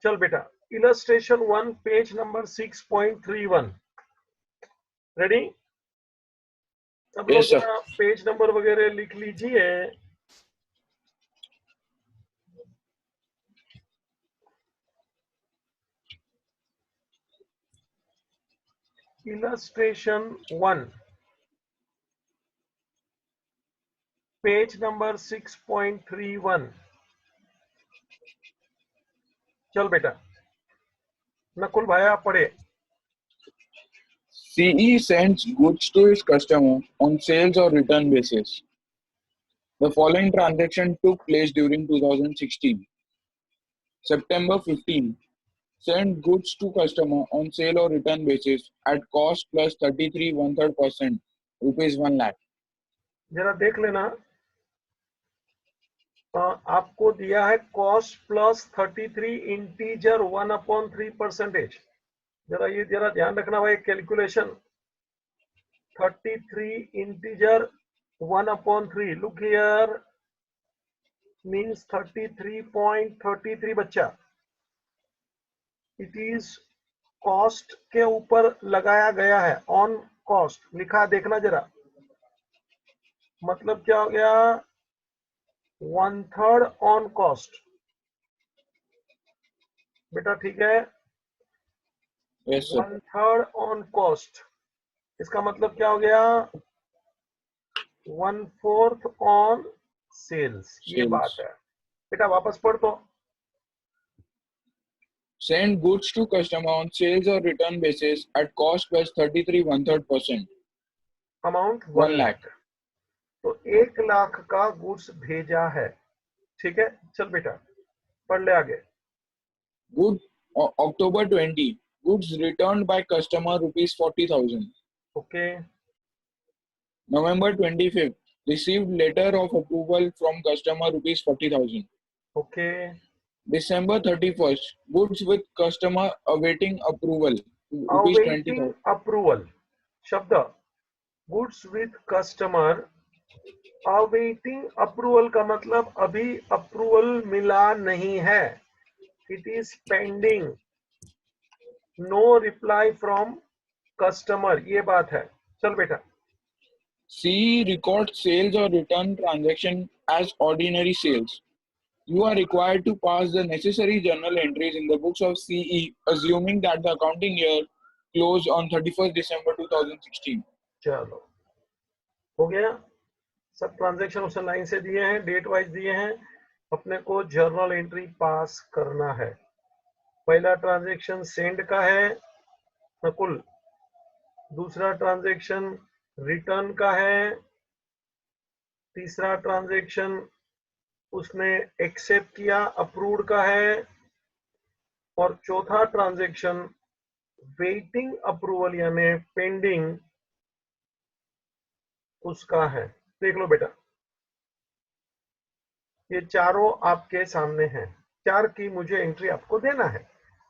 चल बेटा, illustration 1 page number 6.31 ready. सब लोग Yes, sir. जरा पेज नंबर वगैरह लिख लीजिए। Illustration 1 page number 6.31। चल बेटा, नकुल भाई आप पढ़े। CE sends goods to its customer on sales or return basis. The following transaction took place during 2016. September 15. Send goods to customer on sale or return basis at cost plus 33 1/3%, rupees 1 lakh. जरा देख लेना, आपको दिया है cost plus 33 integer 1/3%। जरा ध्यान रखना भाई, calculation 33 integer 1/3, look here means 33.33 बच्चा। इट इज कॉस्ट के ऊपर लगाया गया है, ऑन कॉस्ट लिखा, देखना जरा, मतलब क्या हो गया, 1/3 ऑन कॉस्ट। बेटा ठीक है, Yes, sir. 1/3 ऑन कॉस्ट, इसका मतलब क्या हो गया, 1/4 ऑन सेल्स। ये बात Sales. है बेटा, वापस पढ़ तो। Send goods to customer on sales or return basis at cost plus 33 1/3%, amount 1 1 lakh. Lakh, तो 1 लाख का गुड्स भेजा है। ठीक है, चल बेटा पढ़ ले आगे। Good. October 20. Goods returned by customer rupees 40,000. Okay, November 25th. Received letter of approval from customer rupees 40,000. Okay, December 31st. Goods with customer awaiting approval rupees awaiting 20,000. Approval शब्द, goods with customer awaiting approval का मतलब अभी approval मिला नहीं है, it is pending, no reply from customer, ये बात है। चल बेटा, CE records sales or return transaction as ordinary sales. You are required to pass the necessary journal entries in the books of CE, assuming that the accounting year closed on 31st December 2016. चलो हो गया, सब transaction उसने line से दिए हैं, date wise दिए हैं, अपने को जर्नल एंट्री पास करना है। पहला ट्रांजैक्शन सेंड का है नकुल, दूसरा ट्रांजैक्शन रिटर्न का है, तीसरा ट्रांजैक्शन उसने एक्सेप्ट किया अप्रूव्ड का है, और चौथा ट्रांजैक्शन वेटिंग अप्रूवल यानी पेंडिंग उसका है। देख लो बेटा, ये चारों आपके सामने हैं, चार की मुझे एंट्री आपको देना है,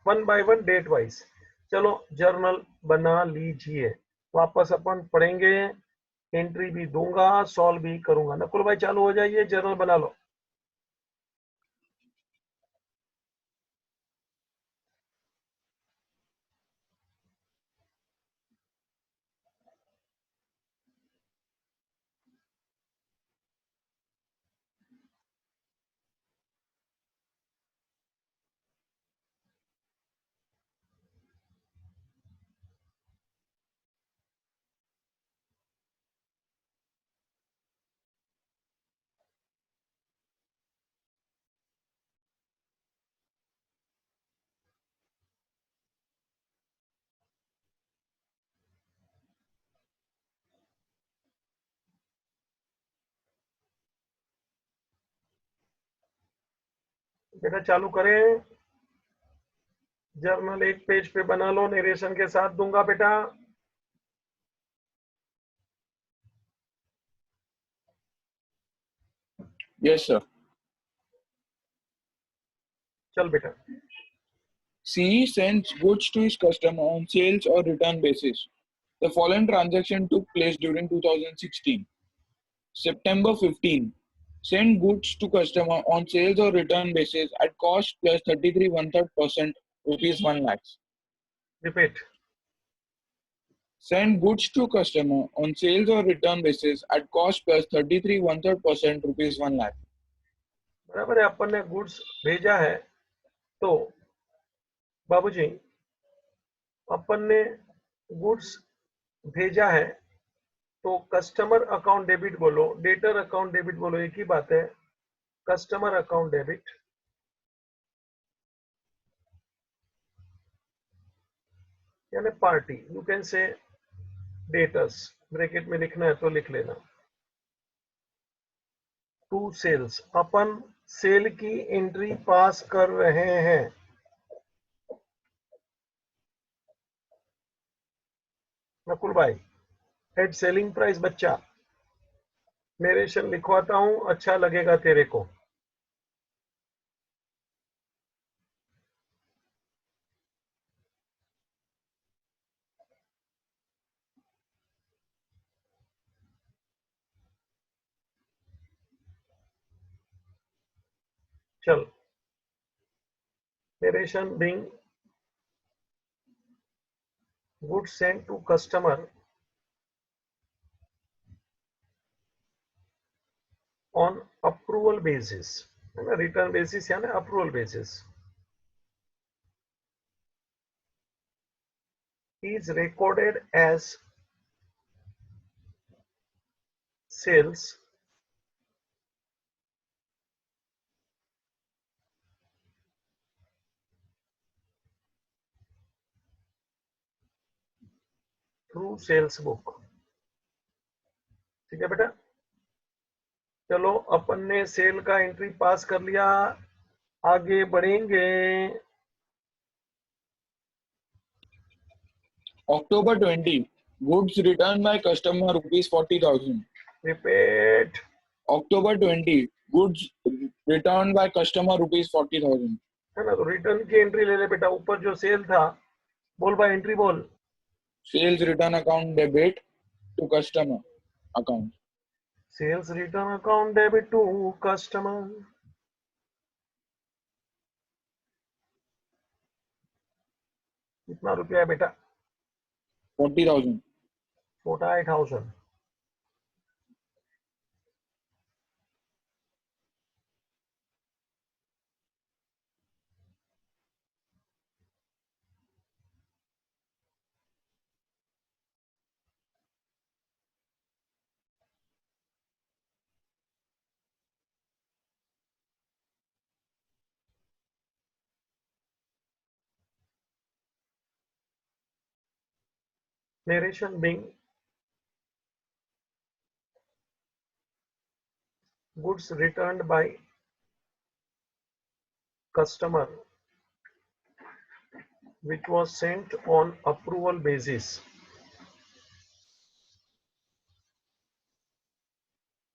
1 बाय 1 डेट वाइज। चलो जर्नल बना लीजिए, वापस अपन पढ़ेंगे, एंट्री भी दूंगा, सॉल्व भी करूंगा। नकुल भाई चालू हो जाइए, जर्नल बना लो। बेटा चालू करें, जर्नल एक पेज पे बना लो, नरेशन के साथ दूंगा बेटा। Yes, sir. चल बेटा, CE sends goods to his customer on sales or return basis. The following transaction took place during 2016. September 15. Send goods to customer on sales or return basis at cost plus 33 1/3% rupees 1 lakh. Repeat. Send goods to customer on sales or return basis at cost plus 33 1/3% rupees 1 lakh. बराबर है. अपन ने goods भेजा है तो बाबूजी अपन ने goods भेजा है तो कस्टमर अकाउंट डेबिट बोलो, डेटर अकाउंट डेबिट बोलो, एक ही बात है. कस्टमर अकाउंट डेबिट यानी party. You can say debtors, bracket में लिखना है तो लिख लेना. टू सेल्स, अपन सेल की एंट्री पास कर रहे हैं. नकुल भाई, हेड सेलिंग प्राइस बच्चा, नरेशन लिखवाता हूं, अच्छा लगेगा तेरे को. चल, narration being goods sent to customer on approval basis, है ना, रिटर्न बेसिस यानी approval basis, is recorded as sales through sales book. ठीक है बेटा. चलो, अपन ने सेल का एंट्री पास कर लिया, आगे बढ़ेंगे. October 20, goods returned by customer rupees 40,000. Repeat. October 20, goods returned by customer rupees 40,000. है ना, तो रिटर्न की एंट्री ले ले बेटा. ऊपर जो सेल था, बोल भाई एंट्री बोल. Sales return account debit to customer account. Sales return account debit to customer. कितना रुपया है बेटा? 40,000. 48,000. Narration being goods returned by customer which was sent on approval basis,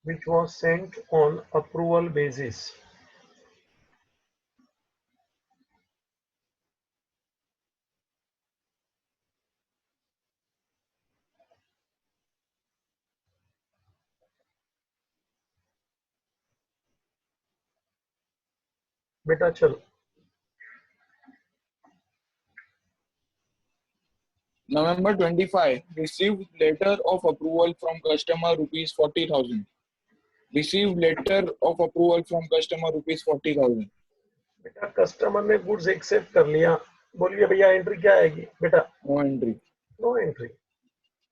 which was sent on approval basis. बेटा चल, November 25, received letter of approval from customer rupees 40,000. Received letter of approval from customer rupees 40,000. बेटा customer ने goods accept कर लिया. बोलिए भैया entry क्या आएगी बेटा? No entry. नो एंट्री,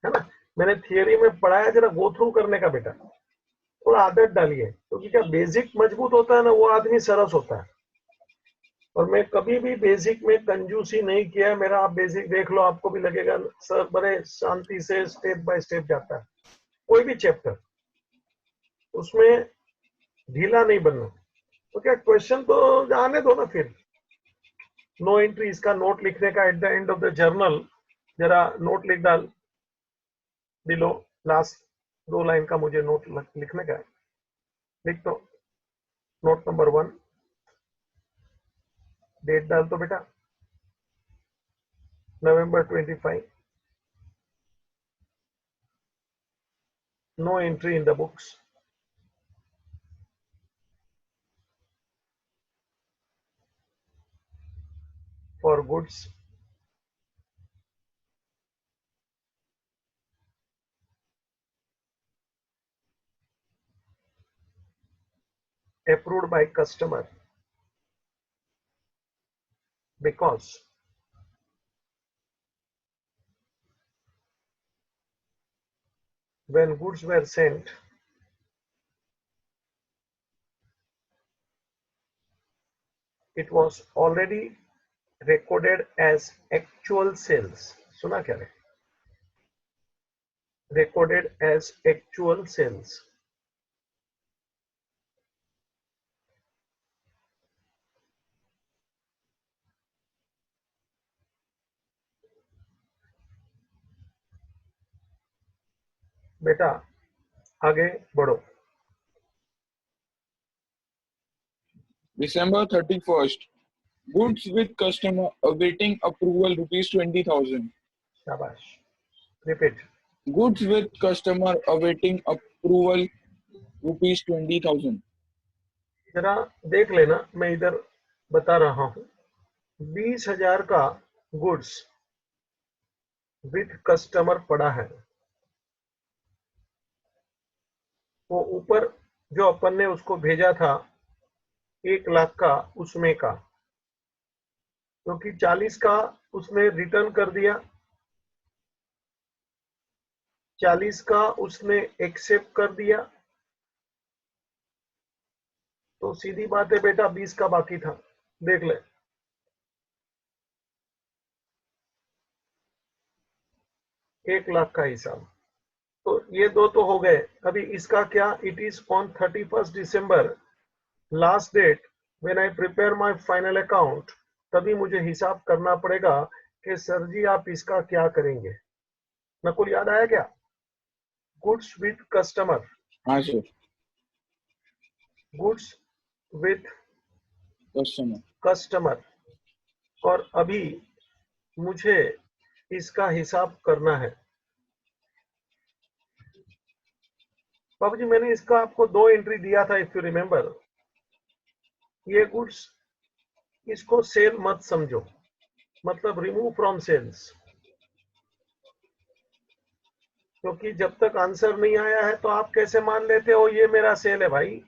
है ना. मैंने थियरी में पढ़ाया, जरा गो थ्रू करने का बेटा, थोड़ा आदत डालिए, क्योंकि क्या बेसिक मजबूत होता है ना, वो आदमी सरस होता है. और मैं कभी भी बेसिक में कंजूसी नहीं किया. मेरा आप बेसिक देख लो, आपको भी लगेगा सर बड़े शांति से स्टेप बाय स्टेप जाता है. कोई भी चैप्टर, उसमें ढीला नहीं बनना. तो क्या क्वेश्चन तो आने दो ना फिर. नो एंट्री, इसका नोट लिखने का at the end of the journal, जरा नोट लिख डाल बिलो. लास्ट 2 लाइन का मुझे नोट लिखने का है. लिख दो. नोट नंबर 1, डेट डाल दो बेटा, November 25. No entry in the books. for goods approved by customer because when goods were sent, it was already recorded as actual sales. सुना क्या है? Recorded as actual sales. बेटा आगे बढ़ो. December 31st, goods with customer awaiting approval rupees 20,000. शाबाश. Repeat. Goods with customer awaiting approval rupees 20,000. जरा देख लेना, मैं इधर बता रहा हूं. 20,000 का गुड्स विथ कस्टमर पड़ा है. वो ऊपर जो अपन ने उसको भेजा था 1,00,000 का, उसमें का, क्योंकि 40 का उसने रिटर्न कर दिया, 40 का उसने एक्सेप्ट कर दिया, तो सीधी बात है बेटा 20 का बाकी था. देख ले. 1,00,000 का हिसाब. तो ये दो तो हो गए. अभी इसका क्या? It is on 31st December, last date when I prepare my final account. तभी मुझे हिसाब करना पड़ेगा कि सर जी आप इसका क्या करेंगे. नकुल याद आया क्या? Goods with customer. हाँ सर. Goods with customer. और अभी मुझे इसका हिसाब करना है. बाबू जी मैंने इसका आपको 2 एंट्री दिया था, इफ यू रिमेंबर. ये गुड्स, इसको सेल मत समझो, मतलब रिमूव फ्रॉम सेल्स, क्योंकि जब तक आंसर नहीं आया है तो आप कैसे मान लेते हो ये मेरा सेल है भाई.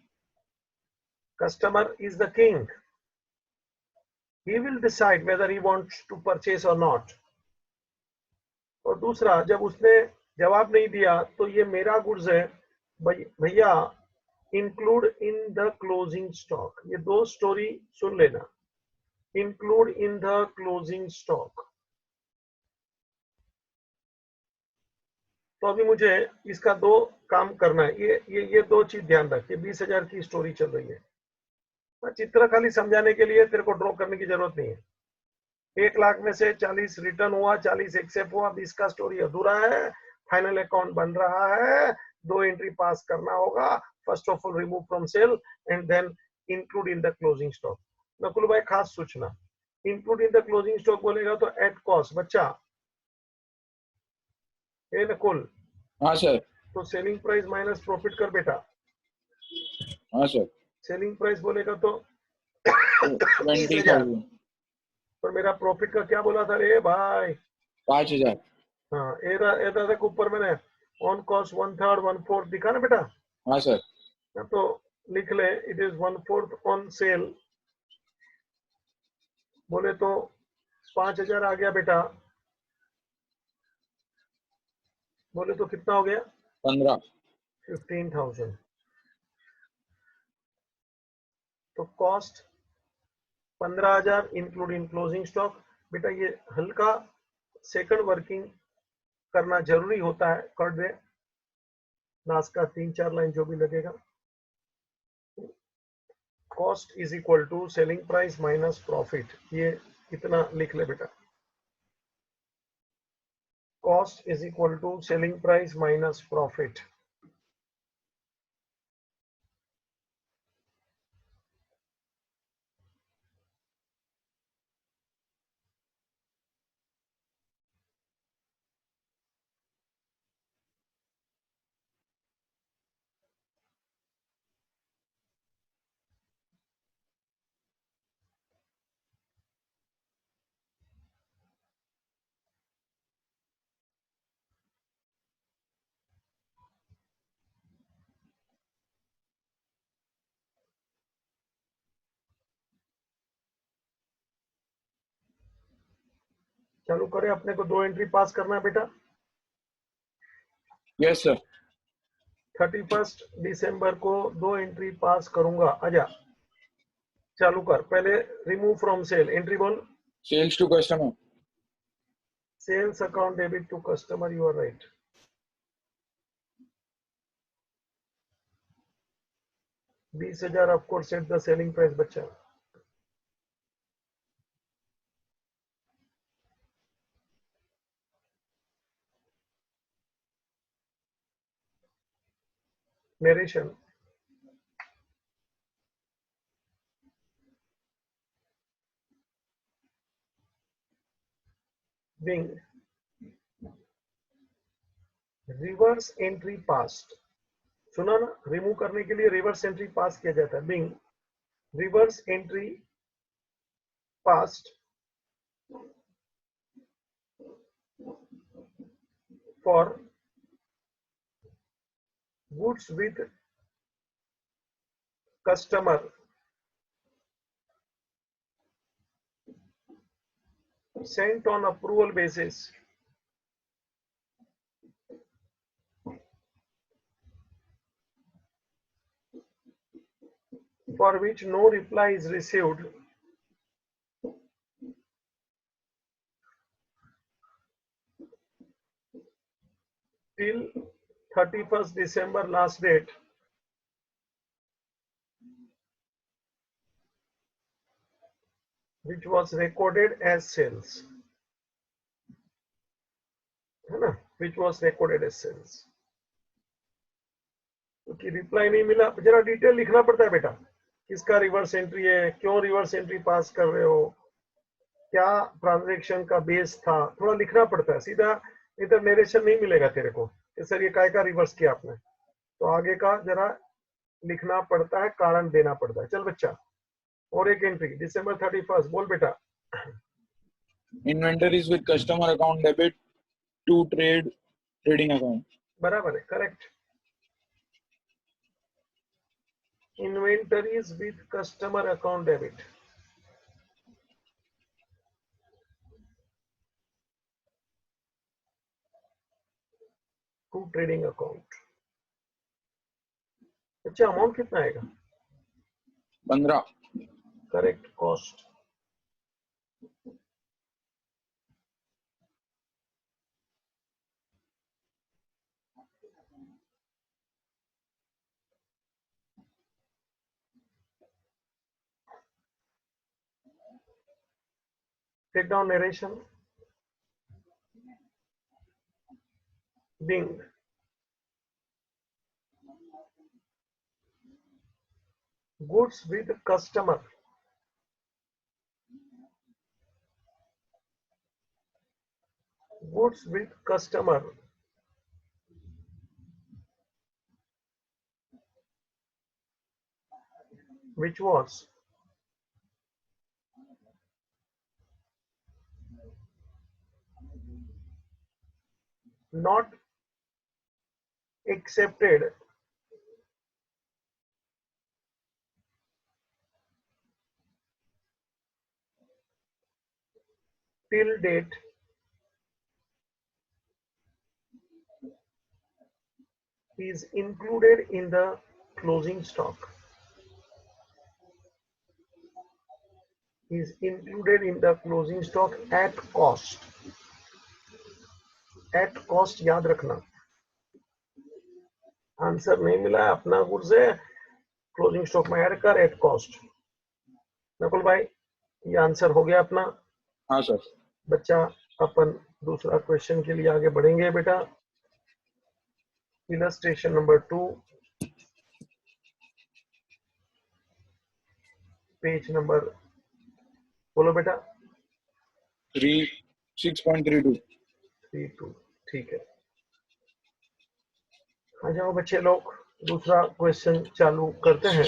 Customer is the king. He will decide whether he wants to purchase और नॉट. और दूसरा, जब उसने जवाब नहीं दिया तो ये मेरा गुड्स है भैया. Include in the closing stock. ये दो स्टोरी सुन लेना. Include in the closing stock. तो अभी मुझे इसका दो काम करना है. ये दो चीज ध्यान रख. ये 20,000 की स्टोरी चल रही है. चित्र खाली समझाने के लिए, तेरे को ड्रॉ करने की जरूरत नहीं है. 1,00,000 में से 40 रिटर्न हुआ, 40 एक्सेप्ट हुआ, 20 का स्टोरी अधूरा है. फाइनल अकाउंट बन रहा है. 2 एंट्री पास करना होगा. First of all remove from sale and then include in the closing stock. Nakul भाई खास सूचना, include in the closing stock बोलेगा तो एट कॉस्ट. बच्चा ए नकुल. हाँ सर. तो सेलिंग प्राइस माइनस प्रॉफिट कर बेटा. हाँ सर. सेलिंग प्राइस बोलेगा तो 20,000. और मेरा प्रॉफिट का क्या बोला था रे भाई? 5,000. हाँ ए तक ऊपर मैंने ऑन कॉस्ट 1/3 1/4 दिखा ना बेटा. हाँ सर. तो लिख ले इट इज 1/4 ऑन सेल. बोले तो 5,000 आ गया बेटा. बोले तो कितना हो गया? 15. 15,000. तो cost 15,000 include in closing stock. बेटा ये हल्का सेकंड वर्किंग करना जरूरी होता है. कर दे लास्ट का 3-4 लाइन जो भी लगेगा. Cost is equal to selling price minus profit. ये कितना लिख ले बेटा. Cost is equal to selling price minus profit. चालू करें, अपने को 2 एंट्री पास करना है बेटा। Yes sir. 31 दिसंबर को 2 एंट्री पास करूंगा। आजा चालू कर। पहले रिमूव फ्रॉम सेल एंट्री बोल। Sales to customer. Sales account debit to customer, you are right. $20,000 of course set the selling price बच्चा। Narration. Being reverse entry passed, सुना ना, रिमूव करने के लिए रिवर्स एंट्री पास किया जाता है। Being reverse entry passed for goods with customer sent on approval basis for which no reply is received till 31st December last date, which was recorded as sales, है ना, which was recorded as sales। क्योंकि reply नहीं मिला, जरा detail लिखना पड़ता है बेटा, किसका रिवर्स एंट्री है, क्यों रिवर्स एंट्री पास कर रहे हो, क्या ट्रांजैक्शन का बेस था, थोड़ा लिखना पड़ता है। सीधा इधर नरेशन नहीं मिलेगा तेरे को कि सर ये काय का रिवर्स किया आपने, तो आगे का जरा लिखना पड़ता है, कारण देना पड़ता है। चल बच्चा, और एक एंट्री दिसंबर 31 बोल बेटा। Inventories with customer account debit to trading account. बराबर है, correct. Inventories with customer account debit to trading account. अच्छा, अमाउंट कितना आएगा? 15। Correct. Cost take down narration। Bing goods with customer which was not accepted till date is included in the closing stock, is included in the closing stock at cost। at cost याद रखना, answer नहीं मिला है, अपना goods है, closing stock में add कर at cost. Nakul भाई, ये आंसर हो गया अपना। हाँ सर। बच्चा, अपन दूसरा क्वेश्चन के लिए आगे बढ़ेंगे बेटा। इलस्ट्रेशन नंबर 2, पेज नंबर बोलो बेटा। 6.32। 32, ठीक है। आ जाओ बच्चे लोग, दूसरा क्वेश्चन चालू करते हैं।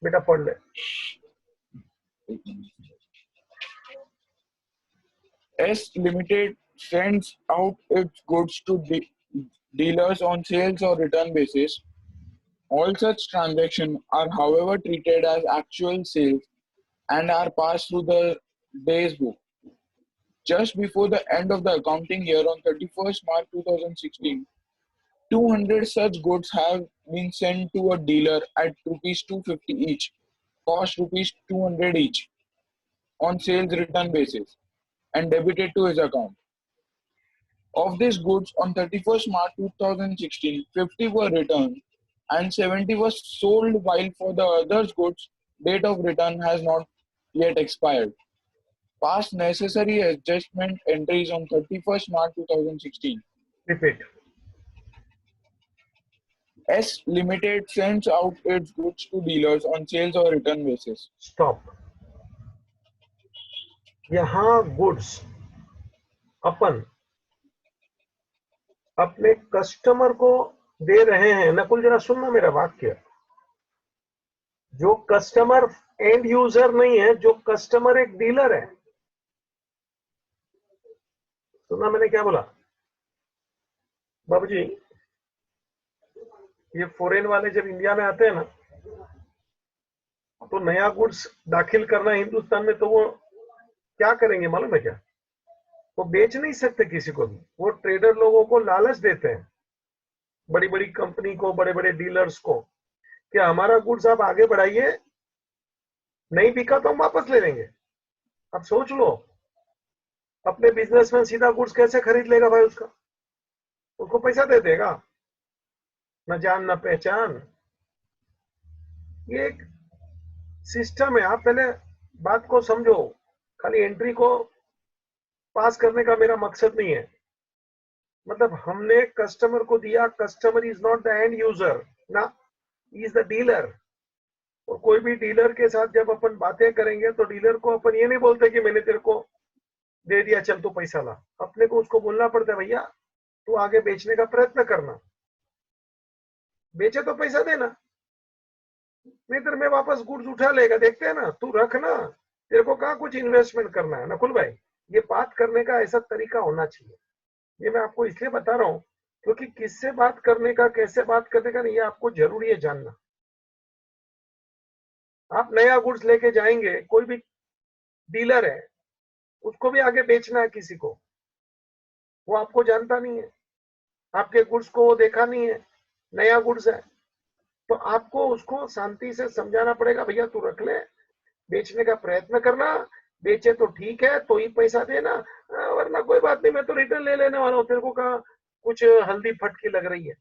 बेटा पढ़ ले। S Limited sends out its goods to dealers on sales or return basis. All such transactions are, however, treated as actual sales and are passed through the day's book. just before the end of the accounting year on 31st March 2016, 200 such goods have been sent to a dealer at rupees 250 each, cost rupees 200 each, on sales return basis, and debited to his account. Of these goods, on 31st March 2016, 50 were returned and 70 were sold, while for the others goods, date of return has not yet expired. Past necessary adjustment entries on 31st March 2016. Repeat. S Limited sends out its goods to dealers on sales or return basis. Stop. यहाँ goods अपन अपने customer को दे रहे हैं। नकुल जरा सुनना मेरा वाक्य। जो कस्टमर एंड यूजर नहीं है, जो कस्टमर एक डीलर है। सुना मैंने क्या बोला बाबूजी? ये फॉरेन वाले जब इंडिया में आते हैं ना, तो नया गुड्स दाखिल करना हिंदुस्तान में, तो वो क्या करेंगे मालूम है क्या? वो बेच नहीं सकते किसी को भी। वो ट्रेडर लोगों को लालच देते हैं, बड़ी बड़ी कंपनी को, बड़े बड़े डीलर्स को, कि हमारा गुड्स आप आगे बढ़ाइए, नहीं बिका तो हम वापस ले लेंगे। अब सोच लो, अपने बिजनेसमैन सीधा गुड्स कैसे खरीद लेगा भाई? उसको पैसा दे देगा? न जान न पहचान। ये एक सिस्टम है। आप पहले बात को समझो। खाली एंट्री को पास करने का मेरा मकसद नहीं है। मतलब हमने कस्टमर को दिया, customer is not the end user ना, इज द डीलर। और कोई भी डीलर के साथ जब अपन बातें करेंगे तो डीलर को अपन ये नहीं बोलते कि मैंने तेरे को दे दिया, चल तू पैसा ला। अपने को उसको बोलना पड़ता है, भैया तू आगे बेचने का प्रयत्न करना, बेचे तो पैसा देना, नहीं तो मैं वापस गुड्स उठा लेगा। देखते हैं ना, तू रखना, तेरे को कहाँ कुछ इन्वेस्टमेंट करना है। नकुल भाई, ये बात करने का ऐसा तरीका होना चाहिए। ये मैं आपको इसलिए बता रहा हूँ क्योंकि किससे बात करने का, कैसे बात करने का, नहीं, ये आपको जरूरी है जानना। आप नया गुड्स लेके जाएंगे, कोई भी डीलर है, उसको भी आगे बेचना है किसी को, वो आपको जानता नहीं है, आपके गुड्स को वो देखा नहीं है, नया गुड्स है, तो आपको उसको शांति से समझाना पड़ेगा, भैया तू रख ले, बेचने का प्रयत्न करना, बेचे तो ठीक है तो ही पैसा देना, वरना कोई बात नहीं, मैं तो रिटर्न ले लेने वाला हूँ, तेरे को कहा कुछ हल्दी फटकी लग रही है।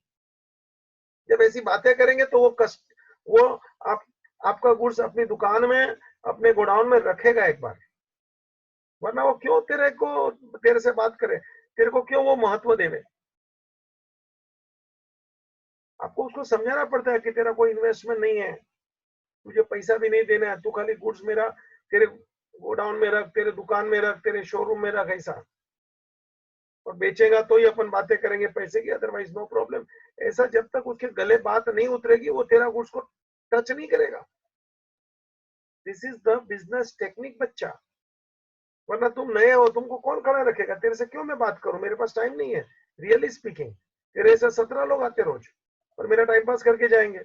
जब ऐसी बातें करेंगे तो वो आपका गुड्स अपनी दुकान में, अपने गोडाउन में रखेगा एक बार, वरना वो क्यों तेरे से बात करे, तेरे को क्यों वो महत्व देवे? आपको उसको समझाना पड़ता है कि तेरा कोई इन्वेस्टमेंट नहीं है, तुझे पैसा भी नहीं देना है, तू खाली गुड्स मेरा तेरे गोडाउन में रख, तेरे दुकान में रख, तेरे शोरूम में रख, ऐसा। और बेचेगा तो ही अपन बातें करेंगे पैसे की, अदरवाइज नो प्रॉब्लम। ऐसा जब तक उसके गले बात नहीं उतरेगी, वो तेरा गुड्स को टच नहीं करेगा। This is the business technique बच्चा। वरना तुम नए हो, तुमको कौन खड़ा रखेगा? तेरे से क्यों मैं बात करूं? मेरे पास टाइम नहीं है। रियली स्पीकिंग, तेरे ऐसे 17 लोग आते रोज और मेरा टाइम पास करके जाएंगे,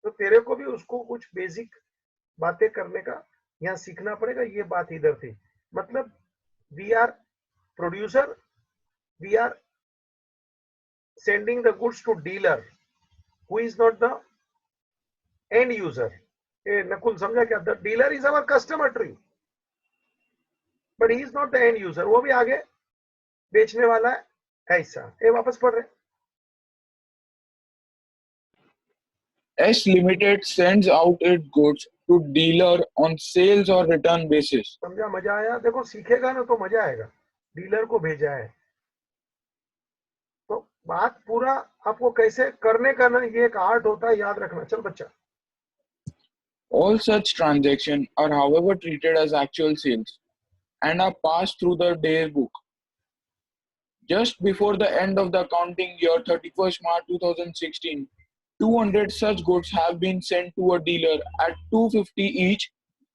तो तेरे को भी उसको कुछ बेसिक बातें करने का यहाँ सीखना पड़ेगा। ये बात इधर थी। मतलब we are producer, we are sending the goods to dealer who is not the end user. Nakul समझा क्या? The dealer is our customer tree, but he is not the end user. वो भी आगे बेचने वाला है, ऐसा। वापस पढ़ रहे। S Limited sends out its goods to dealer on sales or return basis. समझा? मजा आया? देखो, सीखेगा ना तो मजा आएगा। डीलर को भेजा है तो बात पूरा आपको कैसे करने का ना, ये एक आर्ट होता है, याद रखना। चल बच्चा। All such transactions are however treated as actual sales and are passed through the day book. Just before the end of the accounting year 31st March 2016, 200 such goods have been sent to a dealer at 250 each,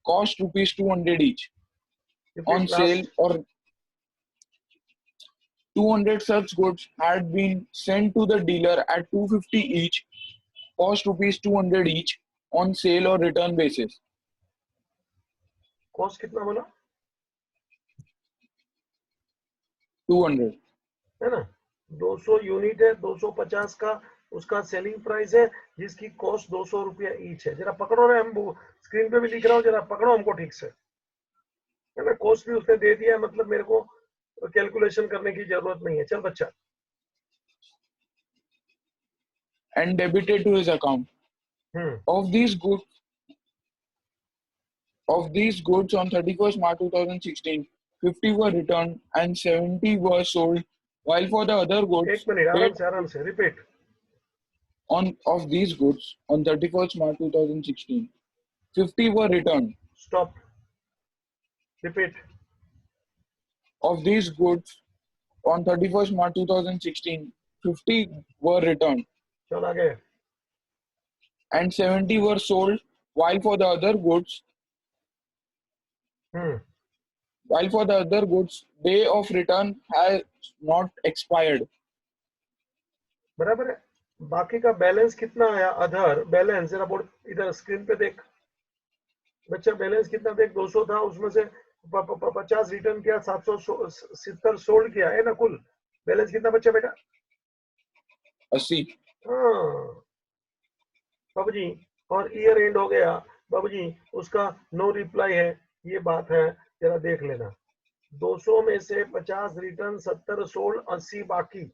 cost rupees 200 each, on sale or 200 such goods had been sent to the dealer at 250 each, cost rupees 200 each, on sale or return basis. Cost कितना बोला? 200. है ना, 200 unit है, 250 का उसका selling price है, जिसकी cost 200 रुपया ईच है। जरा पकड़ो रे, हम स्क्रीन पे भी लिख रहा हूँ, जरा पकड़ो हमको ठीक से, है ना। कॉस्ट भी उसने दे दिया, मतलब मेरे को कैलकुलेशन करने की जरूरत नहीं है। चल बच्चा। And debited to his account. Of these goods on 31st March 2016, 50 were returned and 70 were sold, while for the other एक goods मिनट, आराम से repeat. of these goods on 31st March 2016, 50 were returned. Stop, repeat. Of these goods on 31st March 2016, 50 were returned चल आगे। and 70 were sold, while for the other goods, day of return has not expired. बराबर है। बाकी का balance कितना आया? Other balance, जरा board इधर स्क्रीन पे देख बच्चा, बैलेंस कितना देख, 200 था, उसमें से 50 रिटर्न किया, 770 सोल्ड किया, है ना। कुल बैलेंस कितना बच्चा बेटा? 80. हाँ बाबूजी, और ईयर एंड हो गया बाबूजी, उसका नो रिप्लाई है, ये बात है, जरा देख लेना। 200 में से 50 रिटर्न, 70 सोल्ड, 80 बाकी।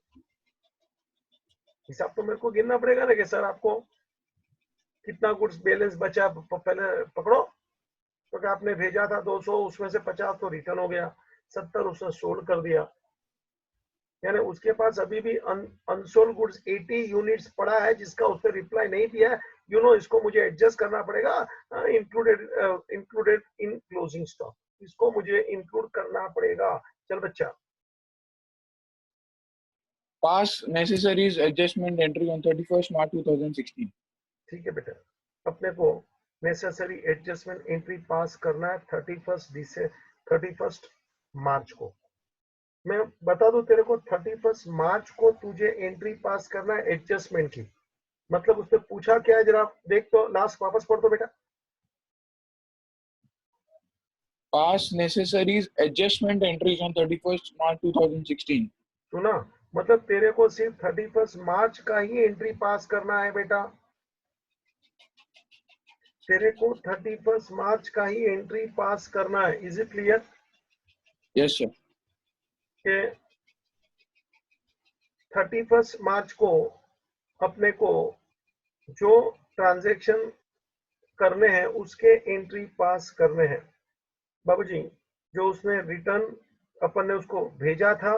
हिसाब तो मेरे को गिनना पड़ेगा ना कि सर आपको कितना गुड्स बैलेंस बचा, पहले पकड़ो। तो क्या आपने भेजा था 200, उसमें से 50 तो रिटर्न हो गया, 70 उसने सोल्ड कर दिया, यानी उसके पास अभी भी अनसोल्ड गुड्स 80 यूनिट्स पड़ा है, जिसका उसने रिप्लाई नहीं दिया है। इसको मुझे एडजस्ट करना पड़ेगा, इंक्लूडेड इन क्लोजिंग स्टॉक, इसको मुझे इंक्लूड करना पड़ेगा। चल बच्चा। Pass necessaries adjustment entry on 31st March 2016. ठीक है बेटा, अपने को नेसेसरी एडजस्टमेंट एंट्री पास करना है 31 मार्च को। मैं बता दूं तेरे को, 31 मार्च को तुझे एंट्री पास करना है एडजस्टमेंट की। मतलब उसने पूछा क्या है, जरा देख तो, लास्ट वापस पढ़ दो बेटा। Pass necessaries adjustment entries on 31st March 2016. सुना, मतलब तेरे को सिर्फ 31 मार्च का ही एंट्री पास करना है बेटा। तेरे को 31 मार्च का ही एंट्री पास करना है। Is it clear? Yes, sir. कि 31 मार्च को अपने को जो ट्रांजैक्शन करने हैं उसके एंट्री पास करने हैं बाबूजी। जो उसने रिटर्न अपन ने उसको भेजा था,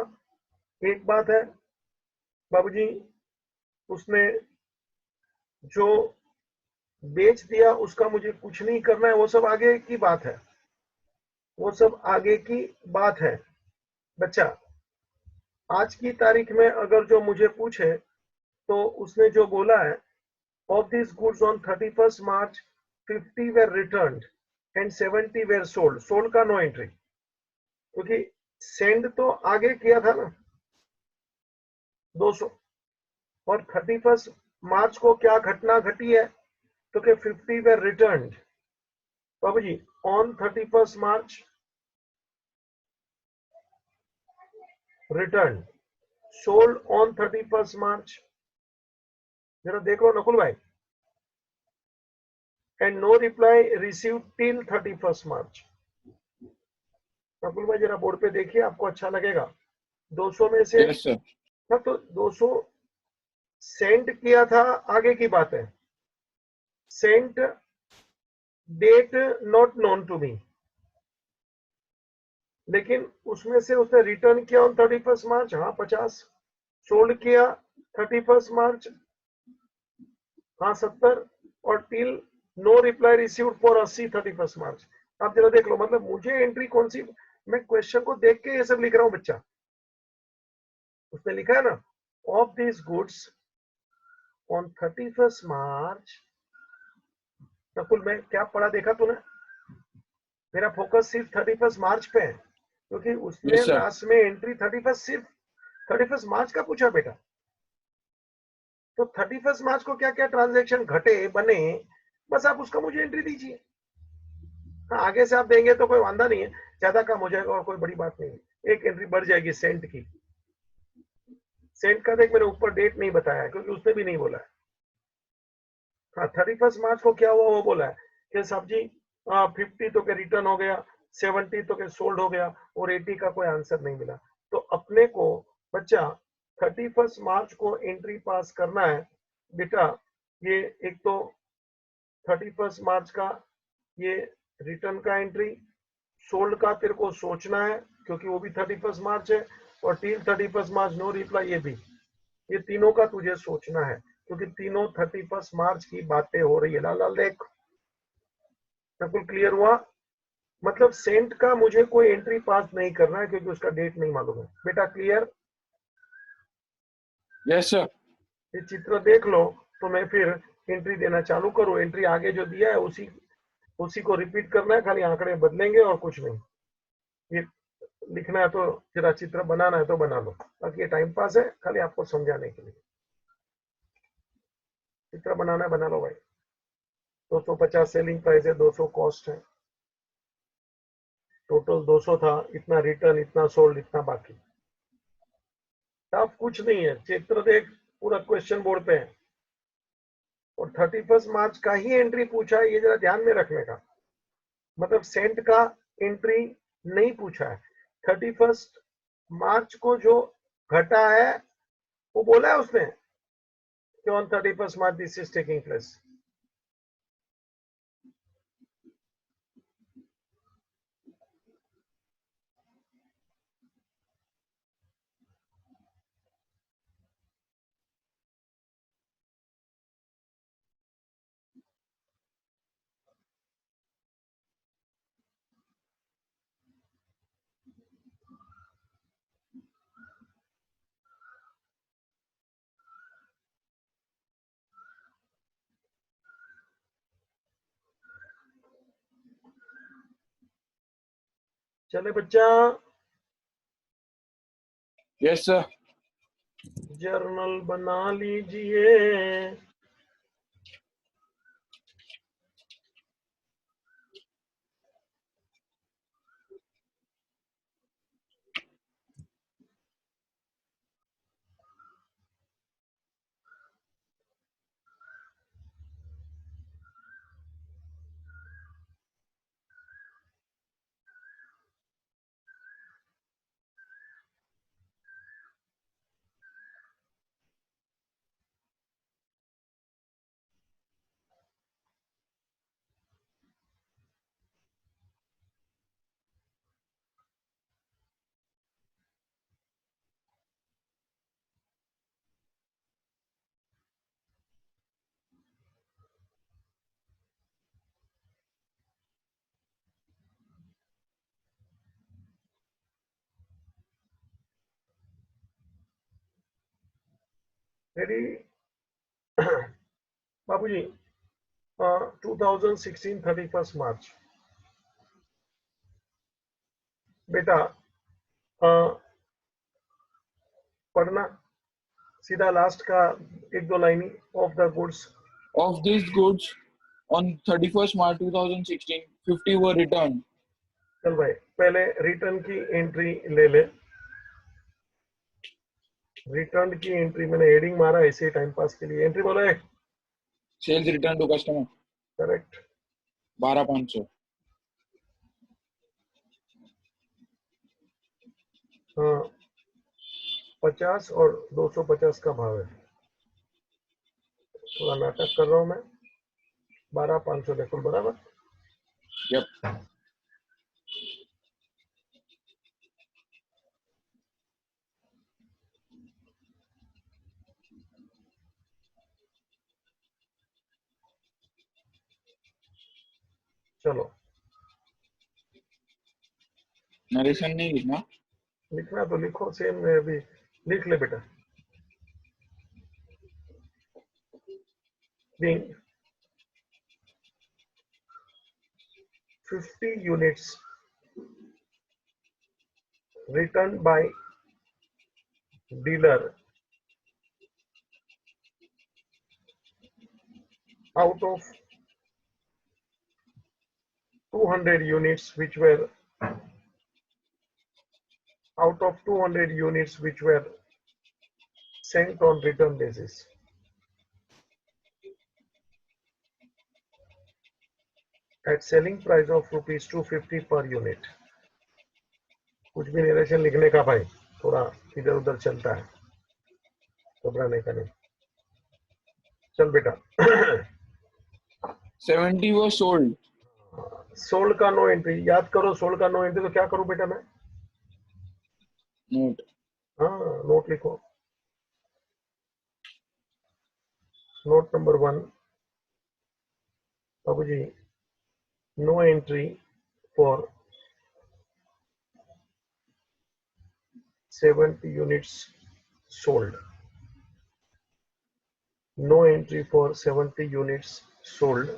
एक बात है बाबूजी, उसने जो बेच दिया उसका मुझे कुछ नहीं करना है, वो सब आगे की बात है, वो सब आगे की बात है बच्चा। आज की तारीख में अगर जो मुझे पूछे तो उसने जो बोला है, of this goods on 31 March 50 were returned and 70 were sold. Sold का नो एंट्री, क्योंकि सेंड तो आगे किया था ना 200, और 31 मार्च को क्या घटना घटी है, तो कि 50 वेर रिटर्न्ड बाबूजी on 31 March, return sold on 31 March. जरा देख लो नकुल भाई, and no reply receive till 31 March. Nakul भाई जरा बोर्ड पे देखिए, आपको अच्छा लगेगा। 200 में से Yes, sir. ना, तो 200 सेंड किया था, आगे की बात है। Sent date not known to me, लेकिन उसमें से उसने रिटर्न किया ऑन 31 मार्च, हाँ 50, सोल्ड किया 31 मार्च, हाँ 70, और till no reply received for 80 31 March. आप जरा देख लो, मतलब मुझे एंट्री कौन सी, मैं क्वेश्चन को देख के ये सब लिख रहा हूं बच्चा। उसने लिखा है ना, of this goods on 31 March. Nakul मैं क्या पढ़ा देखा तूने? मेरा फोकस सिर्फ 31 मार्च पे है, क्योंकि उसने Yes, sir. लास्ट में एंट्री 31 सिर्फ 31 मार्च का पूछा बेटा। तो 31 मार्च को क्या क्या ट्रांजैक्शन घटे बने, बस आप उसका मुझे एंट्री दीजिए। हाँ आगे से आप देंगे तो कोई वांदा नहीं है, ज्यादा कम हो जाएगा और कोई बड़ी बात नहीं है। एक एंट्री बढ़ जाएगी सेंट की। सेंट का देख मैंने ऊपर डेट नहीं बताया क्योंकि उसने भी नहीं बोला है। हाँ 31 मार्च को क्या हुआ वो बोला है कि साहब जी 50 तो के रिटर्न हो गया, 70 तो के सोल्ड हो गया और 80 का कोई आंसर नहीं मिला। तो अपने को बच्चा 31 मार्च को एंट्री पास करना है बेटा। ये एक तो 31 मार्च का ये रिटर्न का एंट्री, सोल्ड का तेरे को सोचना है क्योंकि वो भी 31 मार्च है, और टिल 31 मार्च नो रिप्लाई ये भी, ये तीनों का तुझे सोचना है क्योंकि तीनों 31 मार्च की बातें हो रही है। लाल लाल देख, बिल्कुल क्लियर हुआ। मतलब सेंट का मुझे कोई एंट्री पास नहीं करना है क्योंकि उसका डेट नहीं मालूम है। बेटा क्लियर? Yes sir. ये चित्र देख लो तो मैं फिर एंट्री देना चालू करूं। एंट्री आगे जो दिया है उसी को रिपीट करना है, खाली आंकड़े बदलेंगे और कुछ नहीं। ये लिखना है तो जरा चित्र बनाना है तो बना लो, बाकी ये टाइम पास है खाली आपको समझाने के लिए। चित्र बनाना है बना लो भाई। 250 सेलिंग प्राइस है, 200 कॉस्ट है, टोटल 200 था, इतना रिटर्न, इतना सोल्ड, इतना बाकी। टफ कुछ नहीं है, चित्र देख, पूरा क्वेश्चन बोर्ड पे है और 31 मार्च का ही एंट्री पूछा है, ये जरा ध्यान में रखने का। मतलब सेंट का एंट्री नहीं पूछा है। 31 मार्च को जो घटा है वो बोला है उसने कि on 31 March this is taking place. चले बच्चा, यस सर। जर्नल बना लीजिए। रेडी बाबूजी? 2016 31 मार्च बेटा, पढ़ना सीधा लास्ट का एक दो line of the goods. Of these goods, on 31st March 2016, 50 were returned. चल भाई पहले रिटर्न की एंट्री ले ले। रिटर्न की एंट्री मैंने हेडिंग मारा ऐसे टाइम पास के लिए। एंट्री बोला है Sales returned to customer correct. 12,500. हाँ 50 और 250 का भाव है। थोड़ा नाटक कर रहा हूँ मैं। 12,500 देखो बराबर। Yep. चलो नरेशन नहीं लिखना। लिखना तो लिखो, सेम में अभी लिख ले बेटा। being 50 units returned by dealer out of 200 units which were out of 200 units which were sent on return basis. At selling price of rupees 250 per unit. कुछ भी नरेशन लिखने का भाई, थोड़ा इधर उधर चलता है, घबराने का नहीं. चल बेटा. 70 was sold. सोल्ड का नो एंट्री याद करो. सोल्ड का नो एंट्री तो क्या करूं बेटा मैं? Note. हाँ, नोट लिखो. नोट नंबर 1, बाबू जी, no entry for 70 units sold. No entry for 70 units sold.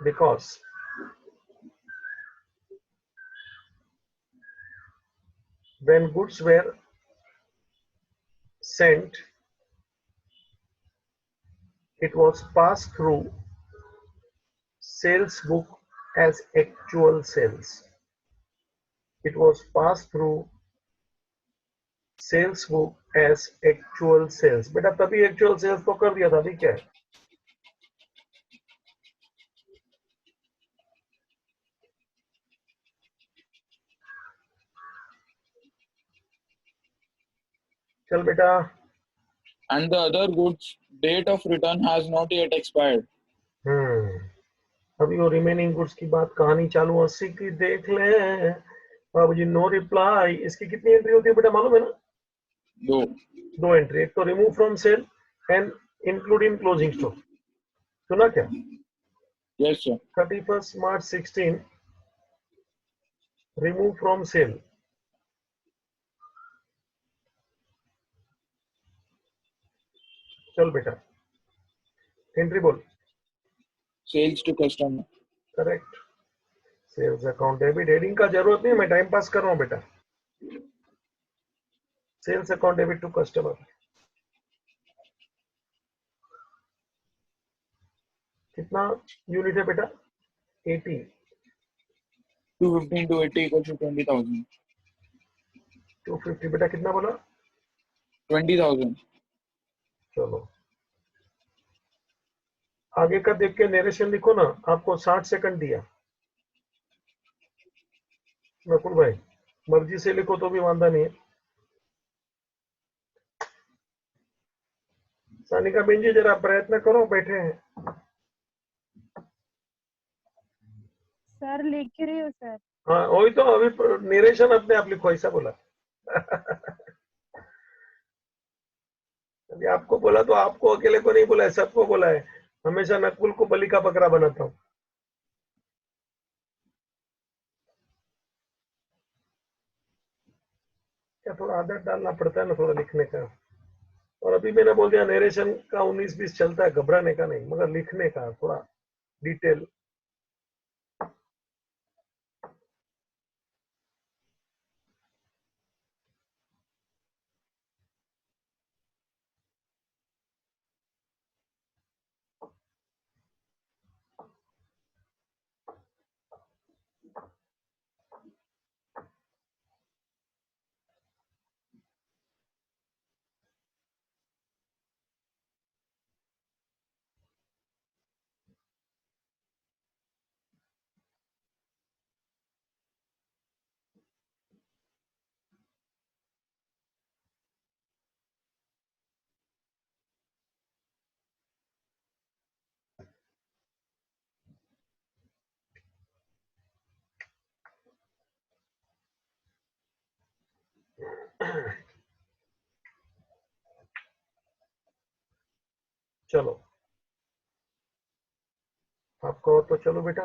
Because when goods were sent, it was passed through sales book as actual sales. It was passed through sales book as actual sales. बेटा तभी actual sales तो कर दिया था. अभी क्या है? चल बेटा. And the other goods date of return has not yet expired. अभी वो रिमेनिंग गुड्स की बात कहानी चालू 80 की देख ले. बाबू जी नो रिप्लाई. इसकी कितनी एंट्री होती है बेटा मालूम है ना? दो एंट्री. एक तो remove from sale and include in closing stock. सुना क्या? Yes, sir. 31st March 16 remove from sale. चल बेटा एंट्री बोल. Sales to customer. Correct. Sales account debit. Heading का जरूरत नहीं, मैं टाइम पास कर रहा हूं बेटा. Sales account debit to customer. कितना यूनिट है बेटा? 80. 250 into 80 equals to 20,000. 250 बेटा कितना बोला? 20,000. चलो आगे का देख के नरेशन लिखो ना. आपको 60 सेकंड दिया. नकुल भाई मर्जी से लिखो तो भी वांदा नहीं है. सानिका बेन जी जरा प्रयत्न करो. बैठे हैं सर. लिख रही हूँ सर. हाँ वही तो. अभी नरेशन अपने आप लिखो ऐसा बोला. अभी आपको बोला तो आपको अकेले को नहीं बोला है, सबको बोला है. हमेशा नकुल को बलि का बकरा बनाता हूँ. क्या थोड़ा आदत डालना पड़ता है ना थोड़ा लिखने का. और अभी मैंने बोल दिया नरेशन का 19-20 चलता है, घबराने का नहीं, मगर लिखने का थोड़ा डिटेल. चलो आप कहो तो चलो बेटा.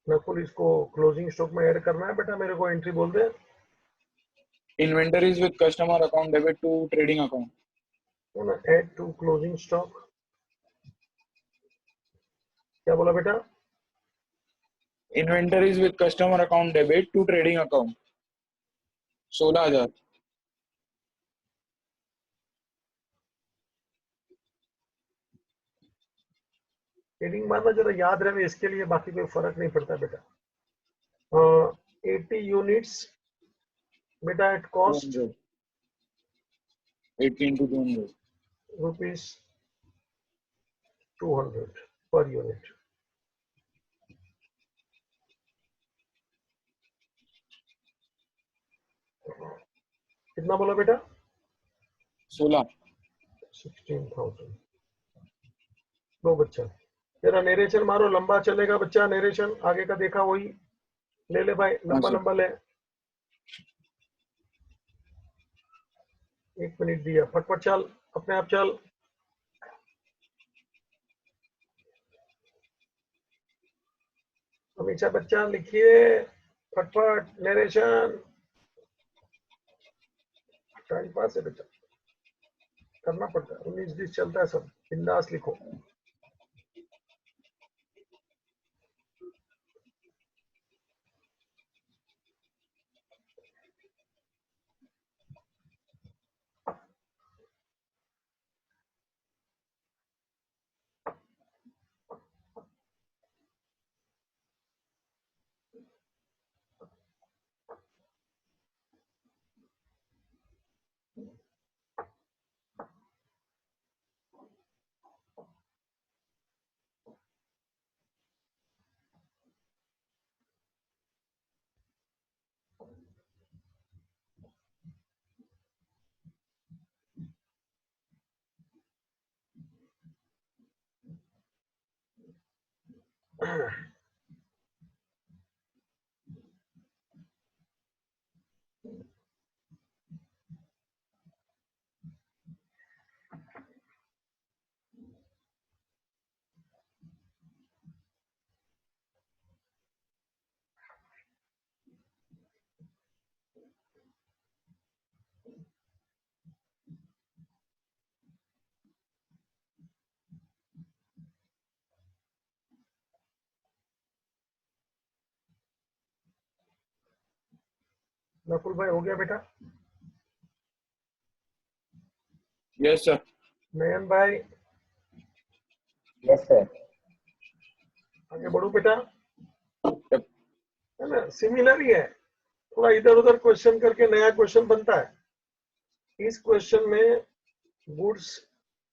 नकुल इसको क्लोजिंग स्टॉक में ऐड करना है बेटा. मेरे को एंट्री बोल दे. Inventories with customer account debit to trading account. Add to closing stock. क्या बोला बेटा? Inventories with customer account debit to trading account. 16,000. Heading मारना जरा याद रहे, इसके लिए बाकी कोई फर्क नहीं पड़ता बेटा। 80 यूनिट्स बेटा at cost 200. 80 into 200. Rupees 200 per unit. कितना बोला बेटा? 16. 16,000। लो बच्चा, तेरा नरेशन मारो, लंबा चलेगा बच्चा नरेशन, आगे का देखा वही ले ले भाई, लंबा sir. लंबा ले। 1 मिनट दिया, फटफट चल, अपने आप चल। हमेशा बच्चा लिखिए फटफट नरेशन। टाइम पास है बेटा, करना पड़ता है, 19-20 चलता है सब, बिंदास लिखो। नकुल भाई हो गया बेटा? Yes, sir. नयन भाई यस सर। आगे बढ़ो बेटा, Yep. है ना, सिमिलर ही है, थोड़ा इधर उधर क्वेश्चन करके नया क्वेश्चन बनता है। इस क्वेश्चन में गुड्स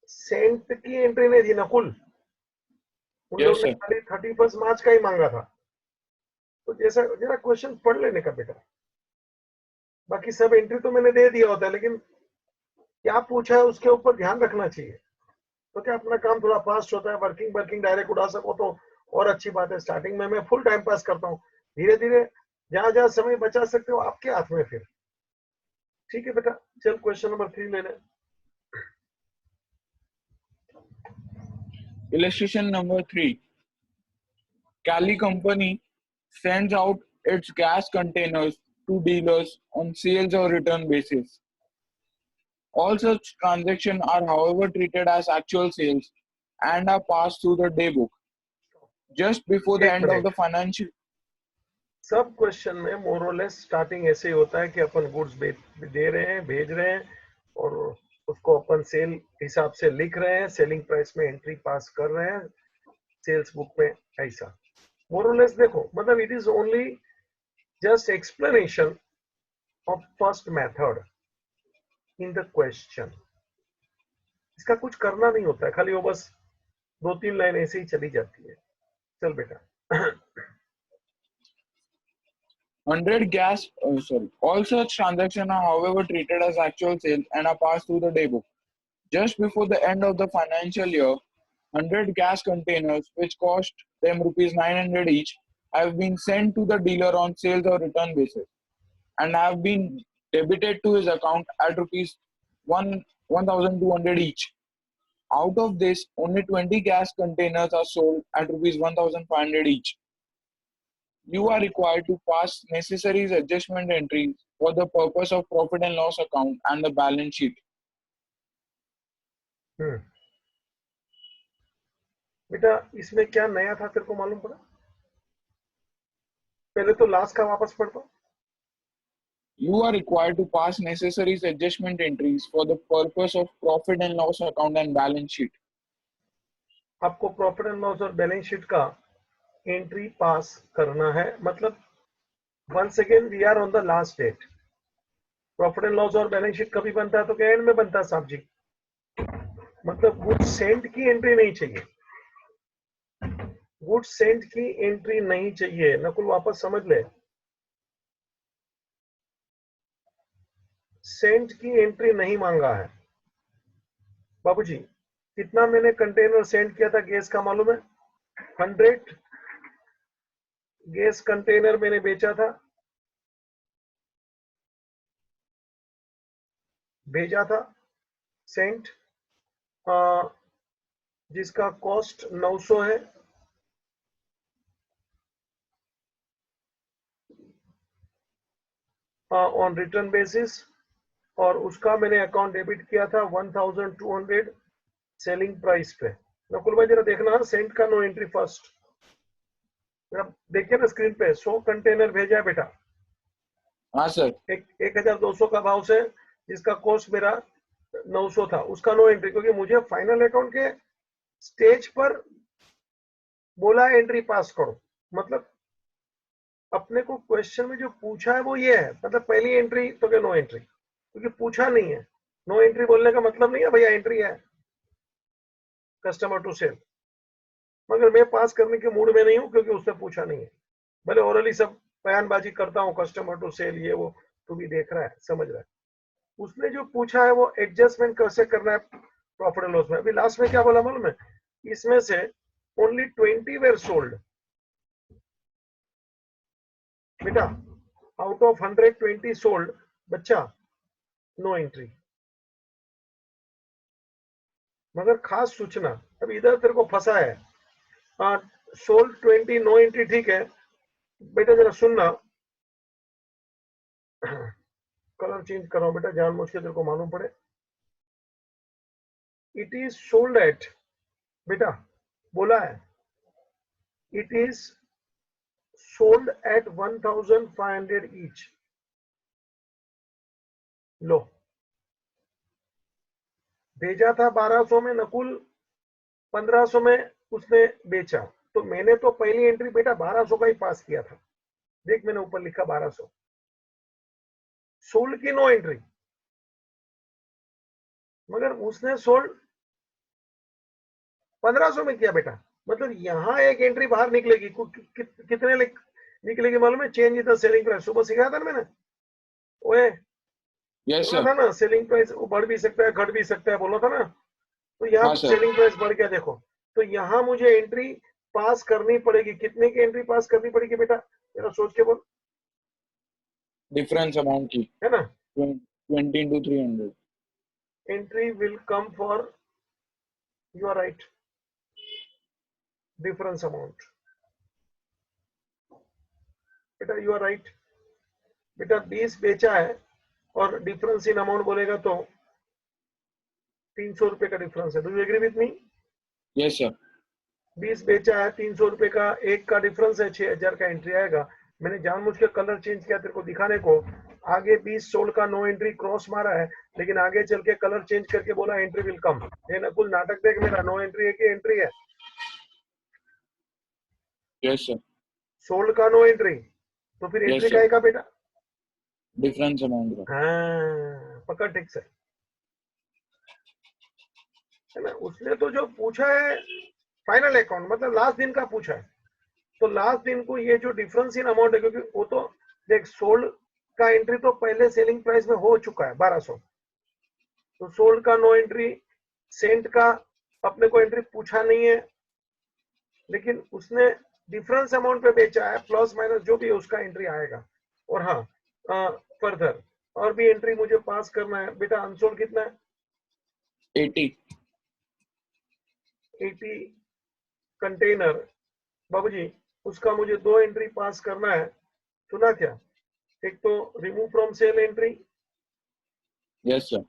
सेंट की एंट्री नहीं थी नकुल, उन Yes, लोगों ने sir. खाली 31 मार्च का ही मांगा था। तो जैसा जरा क्वेश्चन पढ़ लेने का बेटा, बाकी सब एंट्री तो मैंने दे दिया होता है, लेकिन क्या पूछा है उसके ऊपर ध्यान रखना चाहिए, तो क्या अपना काम थोड़ा फास्ट होता है। वर्किंग वर्किंग डायरेक्ट उड़ा सको तो और अच्छी बात है। स्टार्टिंग में मैं फुल टाइम पास करता हूँ, धीरे धीरे जहां जहां समय बचा सकते हो आपके हाथ में फिर। ठीक है बेटा, चल क्वेश्चन नंबर 3 लेने। Illustration number 3. Cali Company sends out its gas containers to dealers on sales or return basis. All such transactions are, however, treated as actual sales and are passed through the day book. Just before the एक end of minute, the financial. सब question में मोरलेस starting ऐसे ही होता है कि अपन goods दे रहे हैं, भेज रहे हैं, और उसको अपन सेल हिसाब से लिख रहे हैं, सेलिंग प्राइस में एंट्री पास कर रहे हैं सेल्स बुक में। ऐसा मोरलेस देखो, मतलब it is only just explanation of first method in the question. इसका कुछ करना नहीं होता है, खाली वो बस 2-3 लाइन ऐसे ही चली जाती है। चल बेटा 100 gas, all such transactions are, however, treated as actual sales and are passed through the day book. Just before the end of the financial year, 100 gas containers, which cost them rupees 900 each, have been sent to the dealer on sales or return basis and have been debited to his account at rupees 1,200 each. Out of this, only 20 gas containers are sold at rupees 1,500 each. You are required to pass necessary adjustment entries for the purpose of profit and loss account and the balance sheet. बेटा इसमें क्या नया था तेरे को मालूम पड़ा? पहले तो लास्ट का वापस पढ़ता हूँ। You are required to pass necessary adjustment entries for the purpose of profit and loss account and balance sheet. आपको प्रॉफिट एंड लॉस और बैलेंस शीट का एंट्री पास करना है, मतलब once again we are on the last date. Profit and loss और balance sheet कभी बनता है तो क्या एंड में बनता है साहब जी, मतलब गुड्स सेंट की एंट्री नहीं चाहिए, गुड्स सेंट की एंट्री नहीं चाहिए। नकुल वापस समझ ले, सेंट की एंट्री नहीं मांगा है। बाबूजी कितना मैंने कंटेनर सेंड किया था गैस का मालूम है? 100 गैस कंटेनर मैंने बेचा था, भेजा था सेंट, जिसका कॉस्ट 900 है। ऑन रिटर्न बेसिस, और उसका मैंने अकाउंट डेबिट किया था 1200 सेलिंग प्राइस पे। नकुल भाई जरा देखना सेंट का नो एंट्री फर्स्ट, देखिए ना स्क्रीन पे 100 कंटेनर भेजा है बेटा। हाँ सर। 1200 का भाव से, जिसका कॉस्ट मेरा 900 था, उसका नो एंट्री, क्योंकि मुझे फाइनल अकाउंट के स्टेज पर बोला एंट्री पास करो। मतलब अपने को क्वेश्चन में जो पूछा है वो ये है, मतलब पहली एंट्री तो क्या नो एंट्री, क्योंकि पूछा नहीं है। नो एंट्री बोलने का मतलब नहीं है भैया एंट्री है कस्टमर टू सेल, मगर मैं पास करने के मूड में नहीं हूं क्योंकि उसने पूछा नहीं है। भले ओरली सब बयानबाजी करता हूं कस्टमर टू सेल ये वो, तू भी देख रहा है समझ रहा है। उसने जो पूछा है वो एडजस्टमेंट कैसे करना है प्रॉफिट एंड लॉस में। अभी लास्ट में क्या बोला मालूम है? इसमें से ओनली 20 वेर सोल्ड बेटा, आउट ऑफ 120 सोल्ड बच्चा, नो एंट्री। मगर खास सूचना, अब इधर तेरे को फंसा है, सोल्ड 20 नो एंट्री, ठीक है बेटा जरा सुनना, कलर चेंज कर रहा हूं बेटा जान मुझ के, तेरे को मालूम पड़े। इट इज सोल्ड एट, बेटा बोला है it is sold at 1500 each. लो भेजा था 1200 में, नकुल 1500 में उसने बेचा, तो मैंने तो पहली एंट्री बेटा 1200 का ही पास किया था। देख मैंने ऊपर लिखा 1200, सोल्ड की नो एंट्री, मगर उसने सोल्ड 1500 में किया बेटा। मतलब यहां एक एंट्री बाहर निकलेगी, कितने निकलेगी मालूम है? चेंज द सेलिंग प्राइस, सुबह सिखाया था ना मैंने, ओए यस बोला सर। था ना सेलिंग प्राइस बढ़ भी सकता है घट भी सकता है, बोला था ना। तो यहाँ हाँ सर। सेलिंग प्राइस बढ़ गया देखो, तो यहाँ मुझे एंट्री पास करनी पड़ेगी। कितने की एंट्री पास करनी पड़ेगी बेटा, जरा सोच के बोल, डिफरेंस अमाउंट की, है ना? 20 into 300। Entry will come for, you are right, difference amount, बेटा यू आर राइट। बेटा 20 बेचा है और डिफरेंस इन अमाउंट बोलेगा तो 300 रुपए का डिफरेंस है। Do you agree with me? Yes sir. 20 बेचा है, 300 रुपए का एक का डिफरेंस है, 6000 का एंट्री आएगा। मैंने जानबूझ के कलर चेंज किया तेरे को दिखाने को। आगे 20 सोल्ड का नो एंट्री क्रॉस मारा है, लेकिन आगे चल के कलर चेंज करके बोला एंट्री विल कम। ये नकुल नाटक देख मेरा, नो एंट्री है कि एंट्री है? Yes sir. सोल्ड का नो एंट्री, तो फिर यस एंट्री का सर। है का बेटा? डिफरेंस अमाउंट का। हाँ पकड़ ठीक से, है ना? उसने तो जो पूछा है फाइनल अकाउंट, मतलब लास्ट दिन का पूछा है, तो लास्ट दिन को ये जो डिफरेंस इन अमाउंट है, क्योंकि वो तो देख सोल्ड का एंट्री तो पहले सेलिंग प्राइस में हो चुका है 1200, तो सोल्ड का नो एंट्री, सेंट का अपने को एंट्री पूछा नहीं है, लेकिन उसने डिफरेंस अमाउंट पे बेचा है, प्लस माइनस जो भी है उसका एंट्री आएगा। और हाँ फर्दर और भी एंट्री मुझे पास करना है बेटा। अनसोल्ड कितना है? 80। 80 कंटेनर बाबूजी, उसका मुझे 2 एंट्री पास करना है। सुना क्या? एक तो remove from sale entry, yes sir.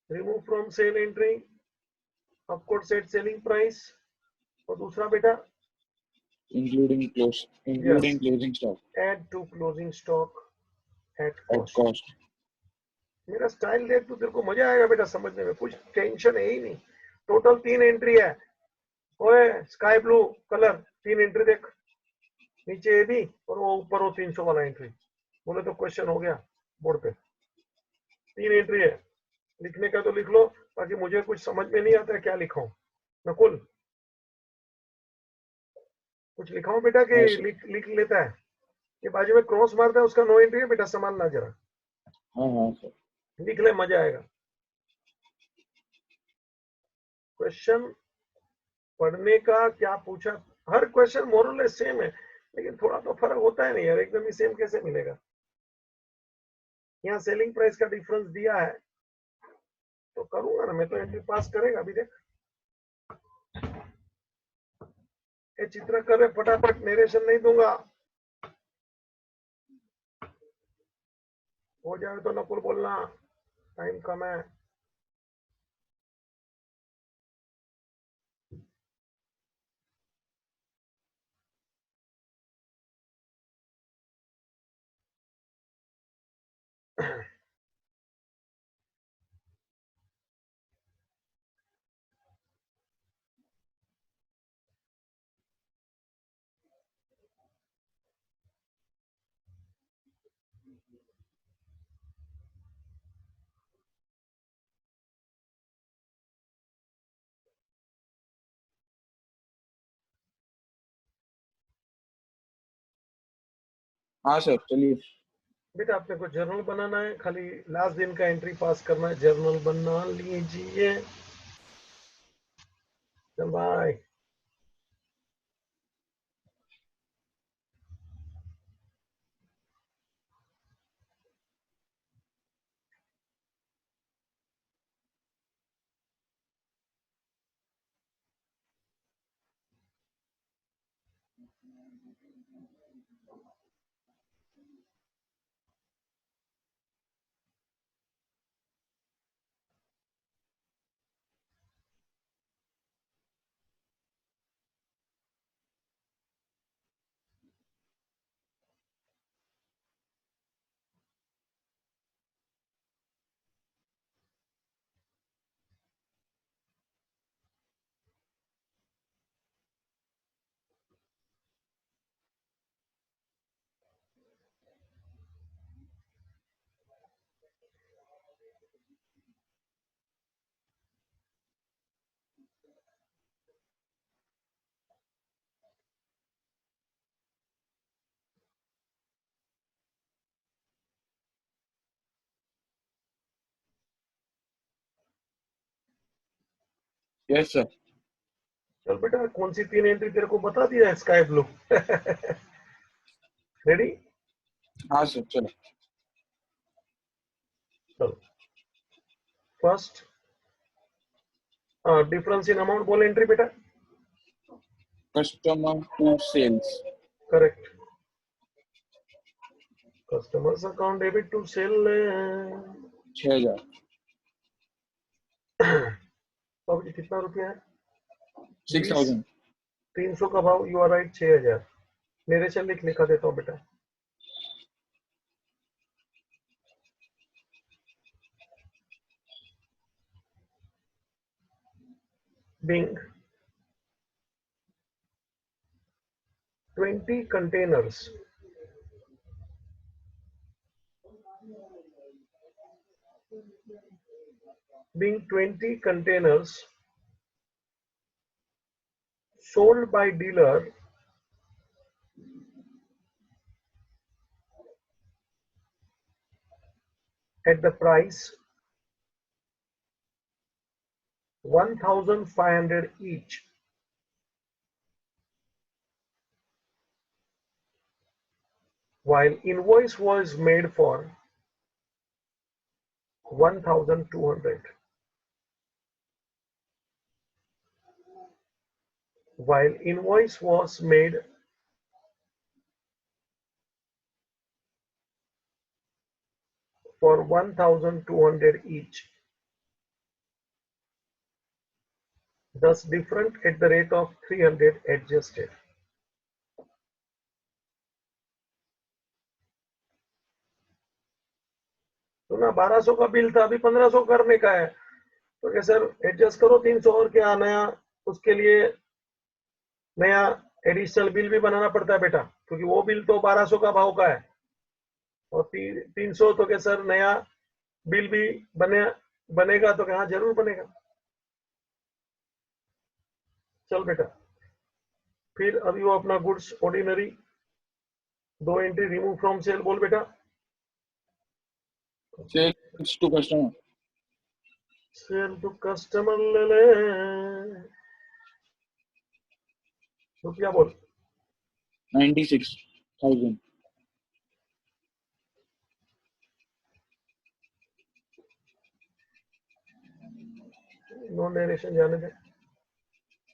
Remove from sale entry, of course set selling price, और दूसरा बेटा including Yes. closing stock Add to closing stock at at cost. cost. मेरा स्टाइल देख तो तेरे को मजा आएगा बेटा समझने में, कुछ टेंशन है ही नहीं। टोटल 3 एंट्री है। ओए स्काई ब्लू कलर 3 एंट्री देख, नीचे ए बी और वो ऊपर वो 300 वाला एंट्री। बोले तो क्वेश्चन हो गया बोर्ड पे। 3 एंट्री है, लिखने का तो लिख लो, बाकी मुझे कुछ समझ में नहीं आता है क्या लिखाऊं। नकुल कुछ लिखाऊं बेटा कि हाँ सर। लिख लेता है? ये बाजू में क्रॉस मारता है उसका 9 एंट्री है बेटा, संभालना जरा। हाँ सर। लिख ले, मजा आएगा। क्वेश्चन पढ़ने का क्या पूछा, हर क्वेश्चन मोरलेस सेम है, लेकिन थोड़ा तो फर्क होता है नहीं यार, एकदम ही सेम कैसे मिलेगा। यहाँ सेलिंग प्राइस का डिफरेंस दिया है तो करूंगा ना मैं, तो एंट्री पास करेगा अभी देख। ये चित्र कर फटाफट, नरेशन नहीं दूंगा। हो जाए तो नकुल बोलना, टाइम कम है। हाँ सर चलिए। बेटा आपने को जर्नल बनाना है, खाली लास्ट दिन का एंट्री पास करना है। जर्नल बना लीजिए। चल बाय। Yes sir. चल बेटा, कौन सी 3 एंट्री तेरे को बता दिया है, स्काई ब्लू। रेडी? हाँ सर चलो। चलो फर्स्ट डिफरेंस इन अमाउंट बोल एंट्री बेटा। Customer to sales. Correct. Customers account debit to sale 6000। तो अभी कितना रुपया है? 6000। 300 का भाव, यू आर राइट, 6000। मेरे से लिखा देता हूँ बेटा। Being 20 containers sold by dealer at the price 1500 each, while invoice was made for 1200. While invoice was made for 1200 each, thus different at the rate of 300 adjusted. अपना 1200 का बिल था, अभी 1500 करने का है, तो क्या सर एडजस्ट करो 300 और क्या नया, उसके लिए नया एडिशनल बिल भी बनाना पड़ता है बेटा, क्योंकि वो बिल तो 1200 का भाव का है, और 300 तो क्या सर नया बिल भी बनेगा, तो क्या जरूर बनेगा। चल बेटा, फिर अभी वो अपना goods ordinary 2 entry remove from sale बोल बेटा। Sales to customer. Sale to customer ले ले, रुपया बोल। 96,000. नो नरेशन जाने दे,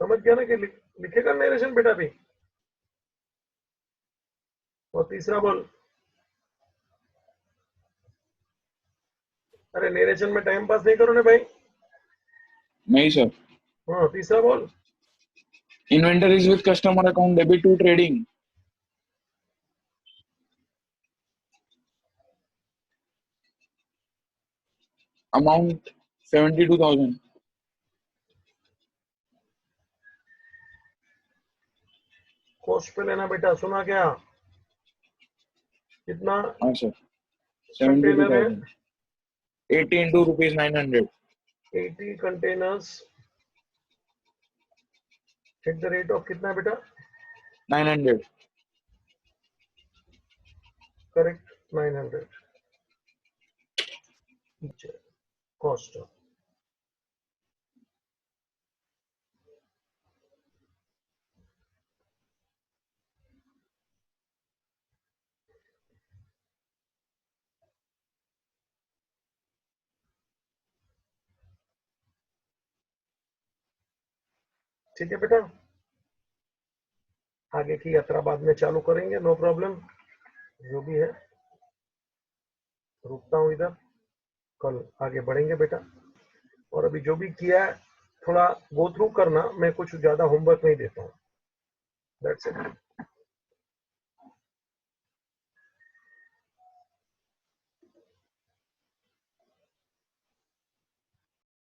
समझ गया ना कि लिखेगा नरेशन बेटा भी। और तीसरा बोल, अरे नरेशन में टाइम पास नहीं करो ना भाई। नहीं सर. हाँ तीसरा बोल। Inventories with customer account debit to trading. Amount 72,000. Cost पे लेना बेटा, सुना क्या? कितना हाँ सर. कंटेनर है? 72,000. 80 into rupees 900. 80 containers at the rate of कितना बेटा? 900. Correct, 900 cost. ठीक है बेटा, आगे की यात्रा बाद में चालू करेंगे, नो प्रॉब्लम। जो भी है रुकता हूँ इधर, कल आगे बढ़ेंगे बेटा। और अभी जो भी किया है थोड़ा गो थ्रू करना, मैं कुछ ज्यादा होमवर्क नहीं देता हूँ, दैट्स इट।